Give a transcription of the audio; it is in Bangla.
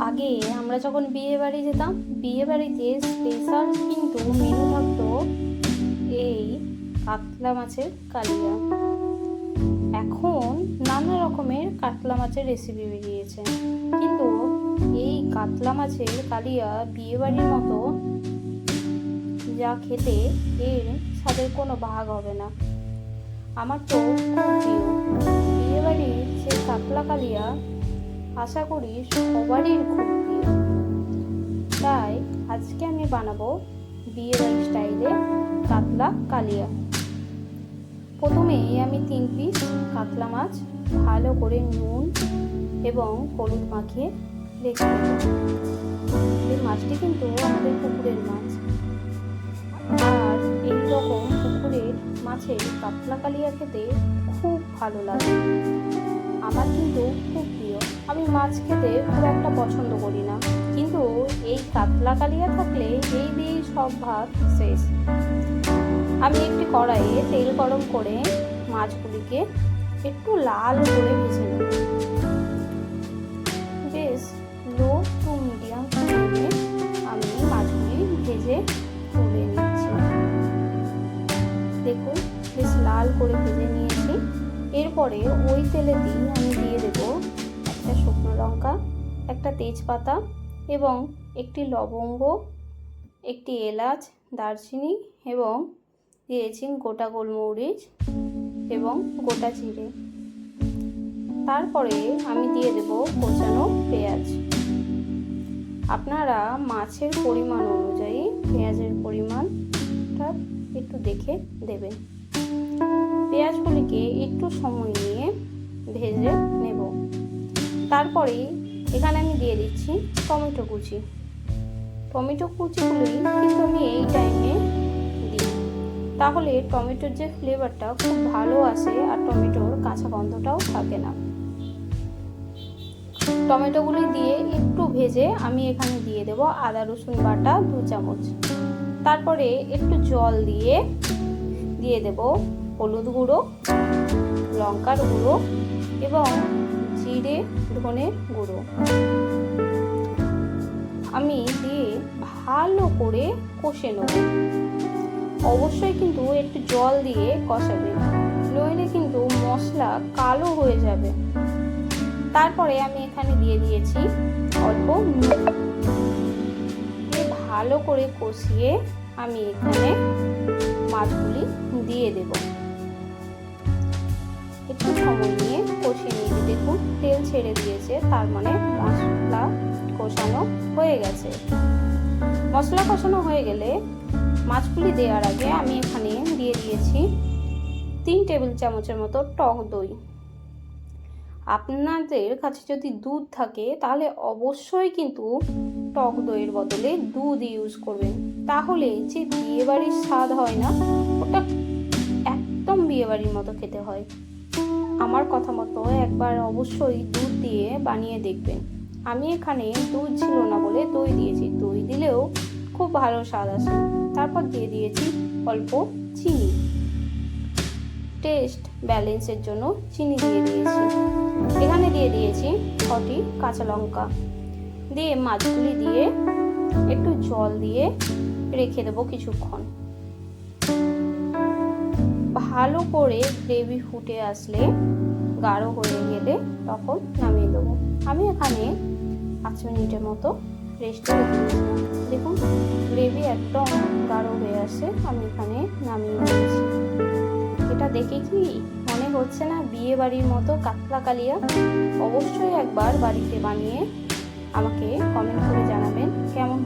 আগে আমরা যখন বিয়ে বাড়ি যেতাম, বিয়ে বাড়িতে স্পেশাল কিন্তু মেনু থাকতো এই কাতলা মাছের কালিয়া। এখন নানা রকমের কাতলা মাছের রেসিপি বেরিয়েছে, কিন্তু এই কাতলা মাছের কালিয়া বিয়ে বাড়ির মতো যা খেতে, এর স্বাদের কোনো ভাগ হবে না। আমার তো খুব প্রিয় বিয়ে বাড়ির সেই কাতলা কালিয়া, আশা করি সবারই খুব প্রিয়। তাই আজকে আমি বানাবো বিয়ে বাড়ির স্টাইলে কাতলা কালিয়া। প্রথমেই আমি 3 পিস কাতলা মাছ ভালো করে নুন এবং হলুদ মাখিয়ে রেখে দেবো। এই মাছটি কিন্তু আমাদের পুকুরের মাছ, আর এই রকম পুকুরের মাছের কাতলা কালিয়া খেতে খুব ভালো লাগে। আমার কিন্তু খুব প্রিয়। আমি মাছ খেতে খুব একটা পছন্দ করি না, কিন্তু এই কাতলা কালিয়া থাকলে এই দিয়েই সব ভাত শেষ। আমি একটি কড়াইয়ে তেল গরম করে মাছগুলিকে একটু লাল করে ভেজে নেব। বেশ লো টু মিডিয়াম ফ্লেমে আমি মাছগুলি ভেজে তুলে নিচ্ছি। দেখুন, বেশ লাল করে ভেজে নিয়েছি। এরপরে ওই তেলেতেই আমি দিয়ে দেবো একটা শুকনো লঙ্কা, একটা তেজপাতা এবং একটি লবঙ্গ, একটি এলাচ, দারচিনি এবং দিয়েছি গোটা গোলমরিচ এবং গোটা জিরে। তারপরে আমি দিয়ে দেব কোচানো পেঁয়াজ। আপনারা মাছের পরিমাণ অনুযায়ী পেঁয়াজের পরিমাণটা একটু দেখে দেবেন। পেঁয়াজগুলিকে একটু সময় নিয়ে ভেজে নেব। তারপরে এখানে আমি দিয়ে দিচ্ছি টমেটো কুচি। টমেটো কুচিগুলি কিন্তু আমি এই টাইমে দিই, তাহলে টমেটোর যে ফ্লেভারটা খুব ভালো আসে আর টমেটোর কাঁচা গন্ধটাও থাকে না। টমেটোগুলি দিয়ে একটু ভেজে আমি এখানে দিয়ে দেব আদা রসুন বাটা 2 চামচ। তারপরে একটু জল দিয়ে দেব হলুদ গুঁড়ো, লঙ্কার গুঁড়ো এবং জিরে ধনের গুঁড়ো। আমি দিয়ে ভালো করে কষে নেব। অবশ্যই কিন্তু একটু জল দিয়ে কষাবেন, নইলে কিন্তু মশলা কালো হয়ে যাবে। তারপরে আমি এখানে দিয়ে দিয়েছি অল্প নুন। ভালো করে কষিয়ে আমি এখানে মাছগুলি দিয়ে দেব। একটু সময় নিয়ে কষিয়ে নিয়ে দেখুন তেল ছেড়ে দিয়েছে, তার মানে মশলা কষানো হয়ে গেছে। মশলা কষানো হয়ে গেলে মাছগুলি দেওয়ার আগে আমি এখানে দিয়ে দিয়েছি 3 টেবিল চামচের মতো টক দই। আপনাদের কাছে যদি দুধ থাকে তাহলে অবশ্যই কিন্তু টক দইয়ের বদলে দুধ ইউজ করবেন, তাহলে যে বিয়েবাড়ির স্বাদ হয় না, ওটা একদম বিয়েবাড়ির মতো খেতে হয়। আমার কথা মতো একবার অবশ্যই দুধ দিয়ে বানিয়ে দেখবেন। আমি এখানে দুধ ছিল না বলে দই দিয়েছি, দই দিলেও খুব ভালো স্বাদ আসে। তারপর দিয়ে দিয়েছি অল্প চিনি, টেস্ট ব্যালেন্সের জন্য চিনি দিয়ে দিয়েছি। এখানে দিয়ে দিয়েছি 6টি কাঁচা লঙ্কা। দিয়ে মাছগুলি দিয়ে একটু জল দিয়ে রেখে দেবো কিছুক্ষণ। ভালো করে গ্রেভি ফুটে আসলে, গাঢ় হয়ে গেলে তখন নামিয়ে দেবো। আমি এখানে 5 মিনিটের মতো রেস্টে রেখে দিয়েছিলাম। দেখুন গ্রেভি একদম গাঢ় হয়ে আসে, আমি এখানে নামিয়ে নিয়েছি। এটা দেখে কি মনে হচ্ছে না বিয়ে বাড়ির মতো কাতলা কালিয়া? অবশ্যই একবার বাড়িতে বানিয়ে আমাকে কমেন্ট করে জানাবেন কেমন